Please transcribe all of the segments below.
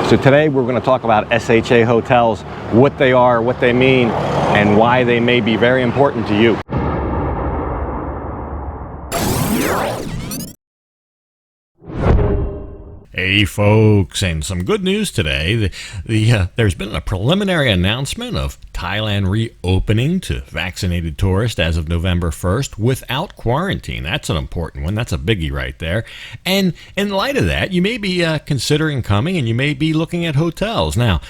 So today we're going to talk about SHA Hotels, what they are, what they mean, and why they may be very important to you. Hey folks, and some good news today. There's been a preliminary announcement of Thailand reopening to vaccinated tourists as of November 1st without quarantine. That's an important one. That's a biggie right there. And in light of that, you may be considering coming, and you may be looking at hotels. Now,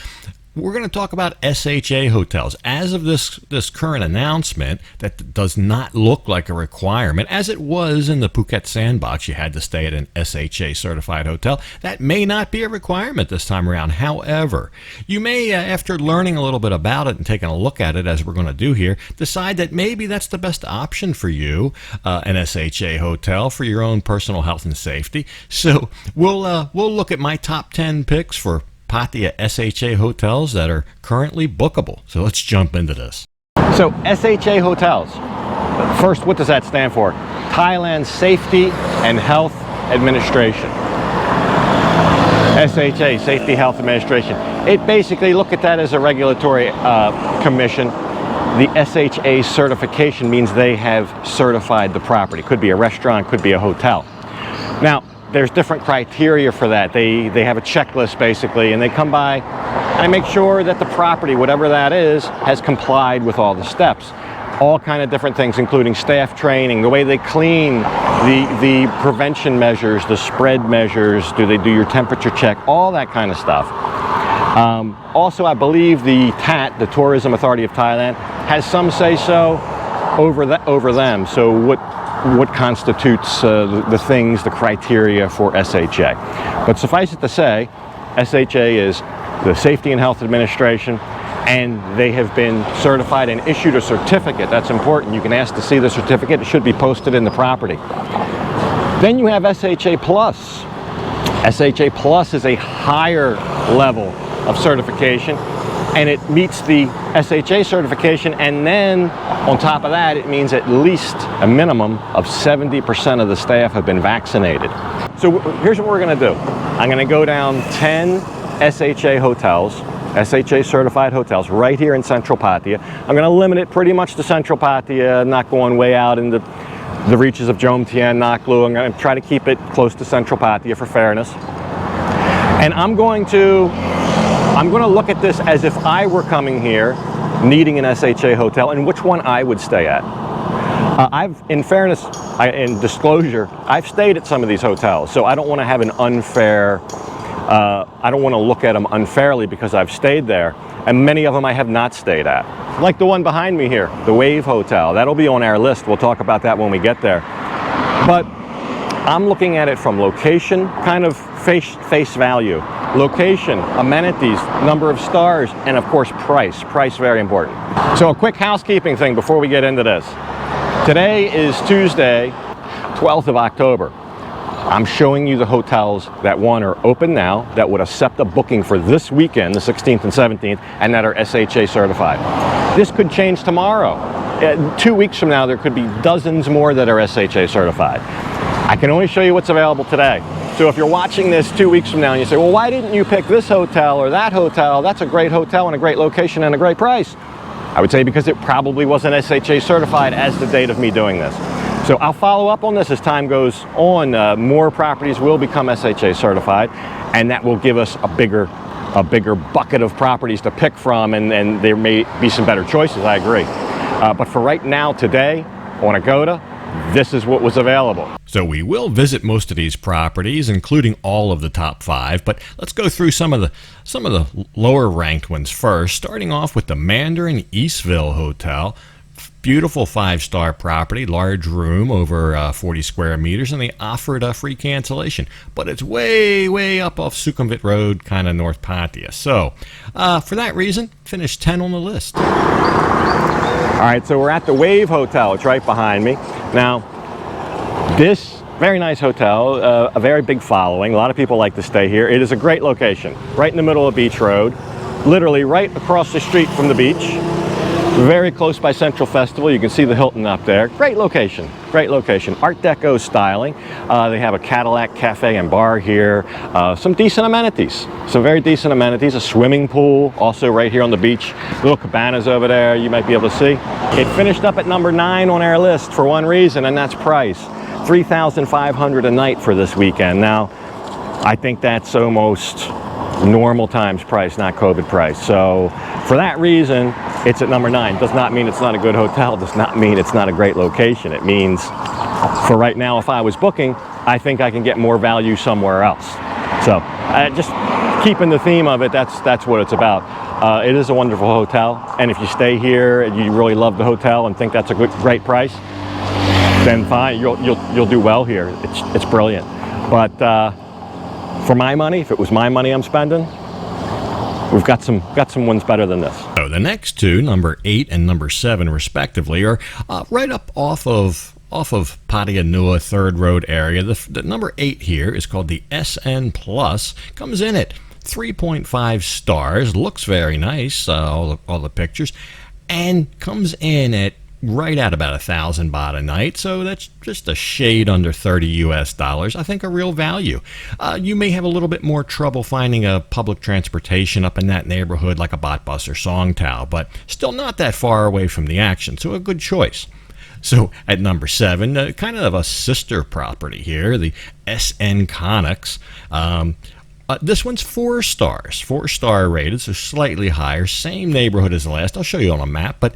we're going to talk about SHA Hotels. As of this current announcement, that does not look like a requirement, as it was in the Phuket Sandbox. You had to stay at an SHA certified hotel. That may not be a requirement this time around. However, you may, after learning a little bit about it and taking a look at it, as we're going to do here, decide that maybe that's the best option for you, an SHA hotel, for your own personal health and safety. So we'll look at my top 10 picks for Pattaya SHA hotels that are currently bookable. So let's jump into this. So SHA Hotels, first, what does that stand for? Thailand Safety and Health Administration. SHA, Safety Health Administration. It basically, look at that as a regulatory commission. The SHA certification means they have certified the property. Could be a restaurant, could be a hotel. Now, there's different criteria for that. They have a checklist basically, and they come by and make sure that the property, whatever that is, has complied with all the steps. All kind of different things, including staff training, the way they clean, the prevention measures, the spread measures, do they do your temperature check, all that kind of stuff. Also, I believe the TAT, the Tourism Authority of Thailand, has some say-so over them. So what constitutes the things, the criteria for SHA. But suffice it to say, SHA is the Safety and Health Administration, and they have been certified and issued a certificate. That's important. You can ask to see the certificate. It should be posted in the property. Then you have SHA Plus. SHA Plus is a higher level of certification, and it meets the SHA certification, and then on top of that, it means at least a minimum of 70% of the staff have been vaccinated. So here's what we're going to do. I'm going to go down 10 SHA hotels, SHA certified hotels, right here in Central Pattaya. I'm going to limit it pretty much to Central Pattaya, not going way out into the reaches of Jomtien, Naklu. I'm going to try to keep it close to Central Pattaya for fairness. And I'm going to look at this as if I were coming here needing an SHA hotel and which one I would stay at. In fairness, in disclosure, I've stayed at some of these hotels, so I don't want to have an unfair, I don't want to look at them unfairly because I've stayed there, and many of them I have not stayed at. Like the one behind me here, the Bayview Hotel. That'll be on our list. We'll talk about that when we get there. But I'm looking at it from location, kind of face value. Location, amenities, number of stars, and of course price. Price, very important. So a quick housekeeping thing before we get into this. Today is Tuesday, 12th of October. I'm showing you the hotels that, one, are open now, that would accept a booking for this weekend, the 16th and 17th, and that are SHA certified. This could change tomorrow. 2 weeks from now, there could be dozens more that are SHA certified. I can only show you what's available today. So if you're watching this 2 weeks from now and you say, well, why didn't you pick this hotel or that hotel? That's a great hotel and a great location and a great price. I would say because it probably wasn't SHA certified as the date of me doing this. So I'll follow up on this as time goes on. More properties will become SHA certified, and that will give us a bigger bucket of properties to pick from, and there may be some better choices, I agree. But for right now, today, on Agoda, this is what was available. So we will visit most of these properties, including all of the top 5, but let's go through some of the lower ranked ones first, starting off with the Mandarin Eastville Hotel. Beautiful 5-star property, large room, over 40 square meters, and they offered a free cancellation. But it's way up off Sukhumvit Road, kind of North Pattaya. So for that reason, finished 10 on the list. All right, so we're at the Bayview Hotel. It's right behind me. Now, this very nice hotel, a very big following. A lot of people like to stay here. It is a great location, right in the middle of Beach Road, literally right across the street from the beach. Very close by Central Festival. You can see the Hilton up there. Great location. great location. Art Deco styling. They have a Cadillac cafe and bar here. Some decent amenities. Some very decent amenities. A swimming pool also right here on the beach. Little cabanas over there you might be able to see. It finished up at number 9 on our list for one reason, and that's price. $3,500 a night for this weekend. Now, I think that's almost normal times price, not COVID price. So for that reason, it's at number 9. Does not mean it's not a good hotel. Does not mean it's not a great location. It means for right now, if I was booking, I think I can get more value somewhere else. So just keeping the theme of it, that's what it's about. It is a wonderful hotel, and if you stay here and you really love the hotel and think that's a great price, then fine, you'll do well here. It's brilliant. But for my money, if it was my money I'm spending, we've got some ones better than this. So the next two, number 8 and number 7 respectively, are right up off of Pattaya 3rd Road area. The number 8 here is called the SN Plus. Comes in at 3.5 stars. Looks very nice, all the pictures, and comes in at right at about 1,000 baht a night, so that's just a shade under 30 US dollars. I think a real value. You may have a little bit more trouble finding a public transportation up in that neighborhood like a Bot Bus or Songtao, but still not that far away from the action, so a good choice. So at number 7, kind of a sister property here, the SN Connx. This one's 4 stars, 4-star rated, so slightly higher, same neighborhood as the last. I'll show you on a map, but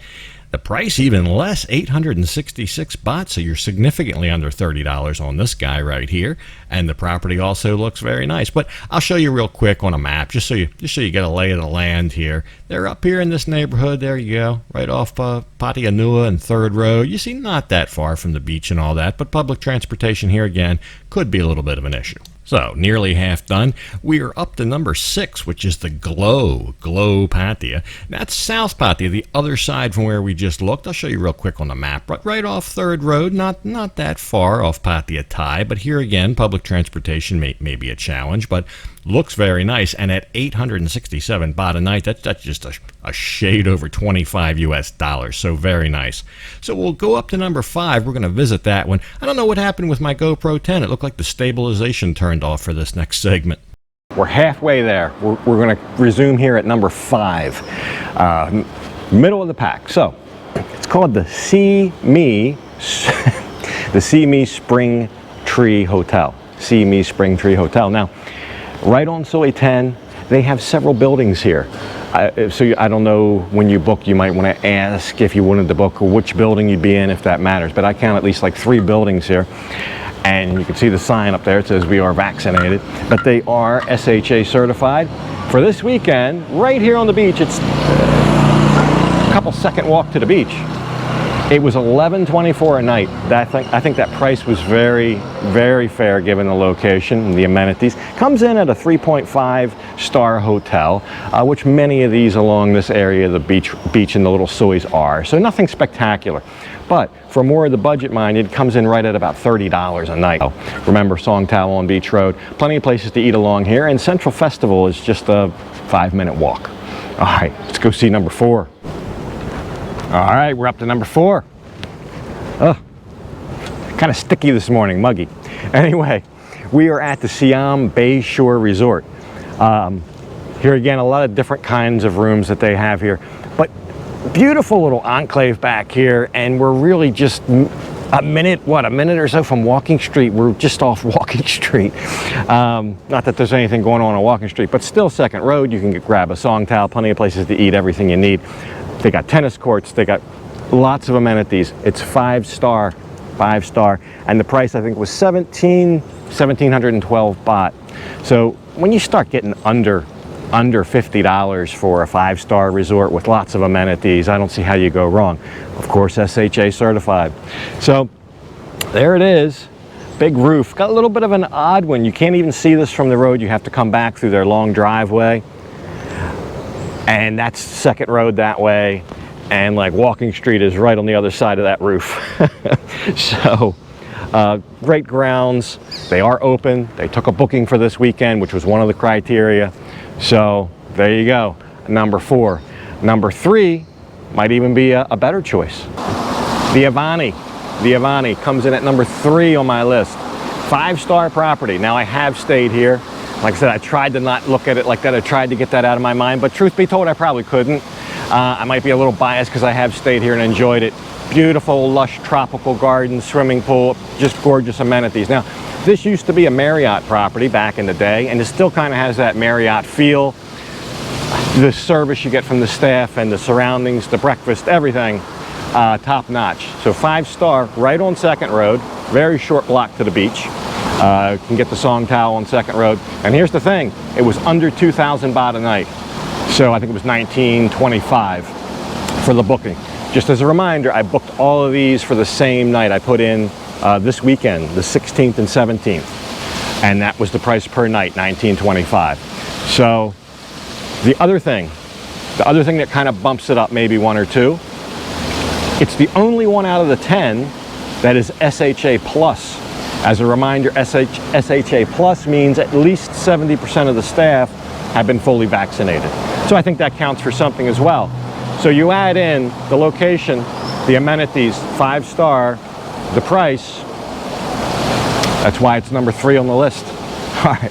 the price even less, 866 baht, so you're significantly under $30 on this guy right here. And the property also looks very nice. But I'll show you real quick on a map, just so you get a lay of the land here. They're up here in this neighborhood. There you go, right off Pattaya and 3rd Road. You see, not that far from the beach and all that, but public transportation here again could be a little bit of an issue. So, nearly half done. We are up to number 6, which is the Glow Pattaya. That's South Pattaya, the other side from where we just looked. I'll show you real quick on the map. Right off 3rd Road, not that far off Pattaya Thai, but here again, public transportation may be a challenge, but looks very nice. And at 867 baht a night, that's just a shade over 25 US dollars, so very nice. So we'll go up to number 5. We're going to visit that one. I don't know what happened with my GoPro 10. It looked like the stabilization turned off for this next segment. We're halfway there. We're going to resume here at number 5, middle of the pack. So it's called the the Spring Tree Hotel. Spring Tree Hotel. Now, right on Soi 10, they have several buildings here. So I don't know, when you book, you might want to ask if you wanted to book which building you'd be in, if that matters. But I count at least like 3 buildings here. And you can see the sign up there. It says we are vaccinated. But they are SHA certified. For this weekend, right here on the beach, it's a couple second walk to the beach. It was $11.24 a night. I think that price was very, very fair given the location and the amenities. Comes in at a 3.5-star hotel, which many of these along this area, the beach and the little sois are. So nothing spectacular. But for more of the budget-minded, it comes in right at about $30 a night. Remember Songtao on Beach Road. Plenty of places to eat along here, and Central Festival is just a 5-minute walk. All right, let's go see number 4. All right, we're up to number 4. Kind of sticky this morning, muggy. Anyway, we are at the Siam Bayshore Resort. Here again, a lot of different kinds of rooms that they have here, but beautiful little enclave back here, and we're really just a minute or so from Walking Street. We're just off Walking Street. Not that there's anything going on Walking Street, but still Second Road. You can grab a Songtao, plenty of places to eat, everything you need. They got tennis courts, they got lots of amenities. It's 5-star, and the price I think was 1,712 baht. So when you start getting under $50 for a 5-star resort with lots of amenities, I don't see how you go wrong. Of course, SHA certified. So there it is, big roof. Got a little bit of an odd one. You can't even see this from the road. You have to come back through their long driveway. And that's Second Road that way, and like Walking Street is right on the other side of that roof. So great grounds. They are open. They took a booking for this weekend, which was one of the criteria. So there you go, number 4. Number 3 might even be a better choice. The Avani the Avani comes in at number 3 on my list. 5-star property. Now, I have stayed here. Like I said, I tried to not look at it like that. I tried to get that out of my mind, but truth be told, I probably couldn't. I might be a little biased because I have stayed here and enjoyed it. Beautiful, lush, tropical garden, swimming pool, just gorgeous amenities. Now, this used to be a Marriott property back in the day, and it still kind of has that Marriott feel. The service you get from the staff and the surroundings, the breakfast, everything, top notch. So 5-star, right on 2nd Road, very short block to the beach. You can get the Song Tao on 2nd Road. And here's the thing, it was under 2,000 baht a night. So I think it was 1925 for the booking. Just as a reminder, I booked all of these for the same night. I put in this weekend, the 16th and 17th. And that was the price per night, 1925. So the other thing that kind of bumps it up maybe 1 or 2, it's the only one out of the 10 that is SHA Plus. As a reminder, SHA Plus means at least 70% of the staff have been fully vaccinated. So I think that counts for something as well. So you add in the location, the amenities, 5-star, the price. That's why it's number 3 on the list. All right,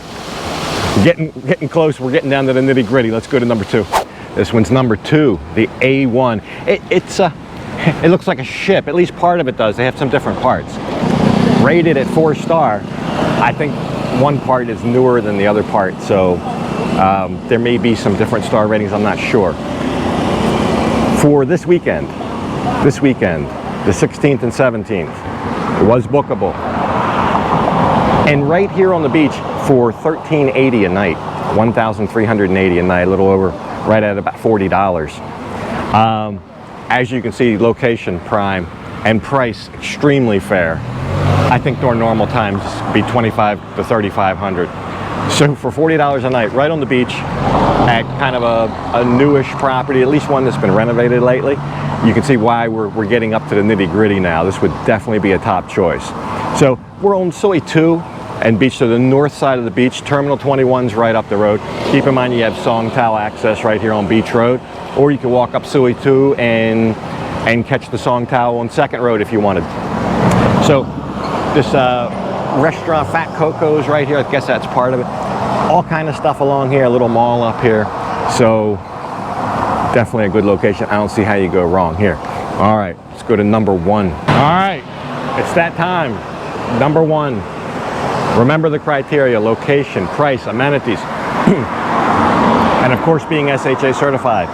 getting close. We're getting down to the nitty gritty. Let's go to number 2. This one's number 2, the A1. It looks like a ship. At least part of it does. They have some different parts. Rated at 4-star. I think one part is newer than the other part, so there may be some different star ratings. I'm not sure. For this weekend, the 16th and 17th, it was bookable. And right here on the beach for $1,380 a night, $1,380 a night, a little over, right at about $40. As you can see, location prime and price extremely fair. I think during normal times be $2,500 to $3,500. So for $40 a night, right on the beach, at kind of a newish property, at least one that's been renovated lately, you can see why we're getting up to the nitty gritty now. This would definitely be a top choice. So we're on Sui 2 and beach to the north side of the beach. Terminal 21's right up the road. Keep in mind you have Song Tao access right here on Beach Road, or you can walk up Sui 2 and catch the Song Tao on 2nd Road if you wanted. So this restaurant Fat Coco's right here, I guess that's part of it. All kind of stuff along here, a little mall up here. So definitely a good location. I don't see how you go wrong here. All right, let's go to number 1. All right, it's that time. Number 1. Remember the criteria: location, price, amenities, and of course being SHA certified.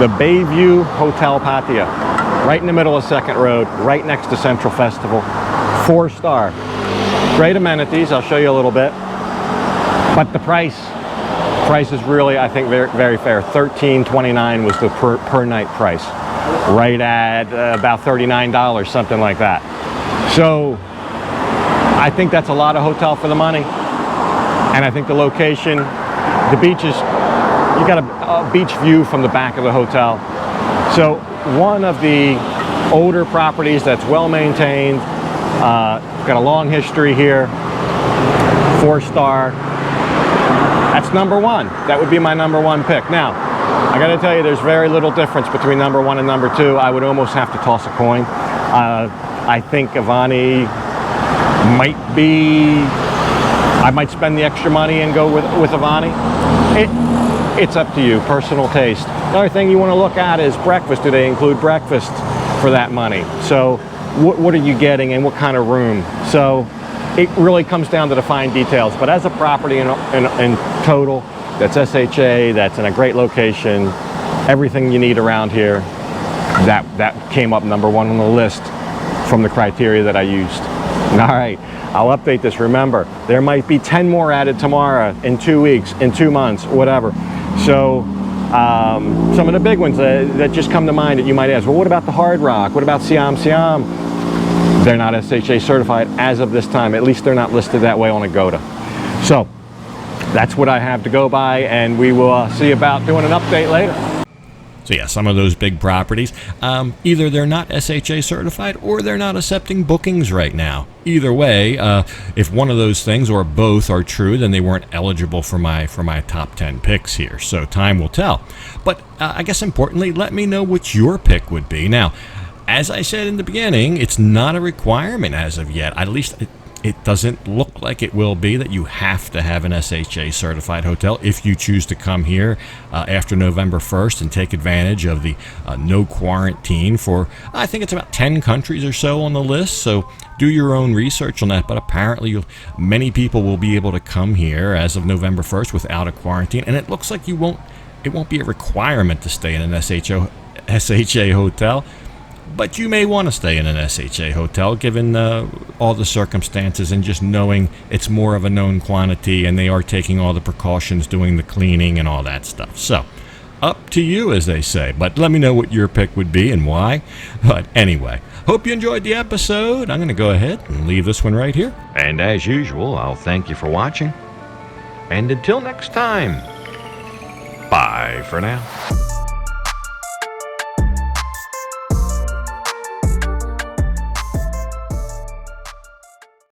The Bayview Hotel Pattaya, right in the middle of 2nd Road, right next to Central Festival. 4-star. Great amenities, I'll show you a little bit. But the price is really, I think, very, very fair. $13.29 was the per night price. Right at about $39, something like that. So I think that's a lot of hotel for the money. And I think the location, the beaches, you got a beach view from the back of the hotel. So one of the older properties that's well maintained, got a long history here, 4-star. That's number 1. That would be my number 1 pick. Now, I got to tell you, there's very little difference between number 1 and number 2. I would almost have to toss a coin. I think Avani might be, I might spend the extra money and go with Avani. It's up to you, personal taste. Another thing you want to look at is breakfast. Do they include breakfast for that money? So what are you getting and what kind of room? So it really comes down to the fine details. But as a property in total, that's SHA, that's in a great location, everything you need around here, that came up number 1 on the list from the criteria that I used. All right, I'll update this. Remember, there might be 10 more added tomorrow, in 2 weeks, in 2 months, whatever. So some of the big ones that just come to mind that you might ask, well, what about the Hard Rock? What about Siam? They're not SHA certified as of this time. At least they're not listed that way on Agoda. So that's what I have to go by, and we will see about doing an update later. So yeah, some of those big properties, either they're not SHA certified or they're not accepting bookings right now. Either way, if one of those things or both are true, then they weren't eligible for my top 10 picks here. So time will tell. But I guess importantly, let me know what your pick would be. Now, as I said in the beginning, it's not a requirement as of yet. At least it doesn't look like it will be, that you have to have an SHA certified hotel if you choose to come here after November 1st and take advantage of the no quarantine for, I think it's about 10 countries or so on the list. So do your own research on that. But apparently many people will be able to come here as of November 1st without a quarantine. And it looks like it won't be a requirement to stay in an SHA hotel. But you may want to stay in an SHA hotel given all the circumstances, and just knowing it's more of a known quantity and they are taking all the precautions, doing the cleaning and all that stuff. So up to you, as they say, but let me know what your pick would be and why. But anyway, hope you enjoyed the episode. I'm going to go ahead and leave this one right here. And as usual, I'll thank you for watching. And until next time, bye for now.